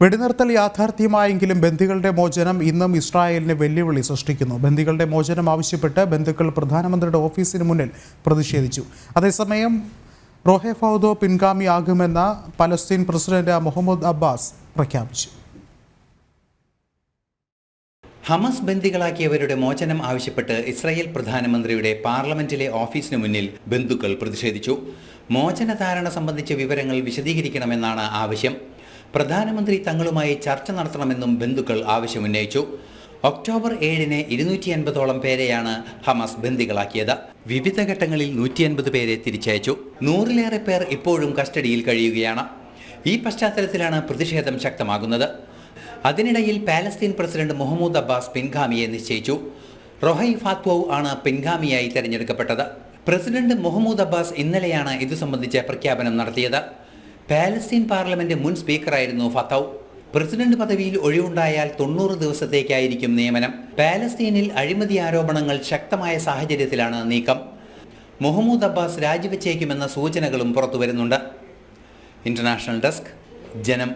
വെടിനിർത്തൽ യാഥാർത്ഥ്യമായെങ്കിലും ബന്ദികളുടെ മോചനം ഇന്നും ഇസ്രായേലിന് വെല്ലുവിളി സൃഷ്ടിക്കുന്നു. ബന്ദികളുടെ മോചനം ആവശ്യപ്പെട്ട് ബന്ധുക്കൾ പ്രധാനമന്ത്രിയുടെ ഓഫീസിന് മുന്നിൽ പ്രതിഷേധിച്ചു. അതേസമയം Rohe ഫൗദോ പിൻഗാമിയാകുമെന്ന Palestine president Muhammad Abbas പ്രഖ്യാപിച്ചു. ഹമസ് ബന്ദികളാക്കിയവരുടെ മോചനം ആവശ്യപ്പെട്ട് ഇസ്രായേൽ പ്രധാനമന്ത്രിയുടെ പാർലമെന്റിലെ ഓഫീസിന് മുന്നിൽ ബന്ധുക്കൾ പ്രതിഷേധിച്ചു. മോചന ധാരണ സംബന്ധിച്ച വിവരങ്ങൾ വിശദീകരിക്കണമെന്നാണ് ആവശ്യം. പ്രധാനമന്ത്രി തങ്ങളുമായി ചർച്ച നടത്തണമെന്നും ബന്ധുക്കൾ ആവശ്യമുന്നയിച്ചു. ഒക്ടോബർ 7-ന് 250ഓളം പേരെയാണ് ഹമസ് ബന്ദികളാക്കിയത്. വിവിധ ഘട്ടങ്ങളിൽ 150 പേരെ തിരിച്ചയച്ചു. 100-ലേറെ പേർ ഇപ്പോഴും കസ്റ്റഡിയിൽ കഴിയുകയാണ്. ഈ പശ്ചാത്തലത്തിലാണ് പ്രതിഷേധം ശക്തമാകുന്നത്. അതിനിടയിൽ പാലസ്തീൻ പ്രസിഡന്റ് മുഹമ്മദ് അബ്ബാസ് പിൻഗാമിയെ നിശ്ചയിച്ചു. റോഹൈ ഫാത്വോ ആണ് പിൻഗാമിയായി തെരഞ്ഞെടുക്കപ്പെട്ടത്. പ്രസിഡന്റ് മുഹമ്മദ് അബ്ബാസ് ഇന്നലെയാണ് ഇതു സംബന്ധിച്ച പ്രഖ്യാപനം നടത്തിയത്. പാലസ്തീൻ പാർലമെന്റ് മുൻ സ്പീക്കറായിരുന്നു ഫത്തൗ. പ്രസിഡന്റ് പദവിയിൽ ഒഴിവുണ്ടായാൽ 90 ദിവസത്തേക്കായിരിക്കും നിയമനം. പാലസ്തീനിൽ അഴിമതി ആരോപണങ്ങൾ ശക്തമായ സാഹചര്യത്തിലാണ് നീക്കം. മുഹമ്മദ് അബ്ബാസ് രാജിവെച്ചേക്കുമെന്ന സൂചനകളും പുറത്തുവരുന്നുണ്ട്. ഇന്റർനാഷണൽ ഡെസ്ക്, ജനം.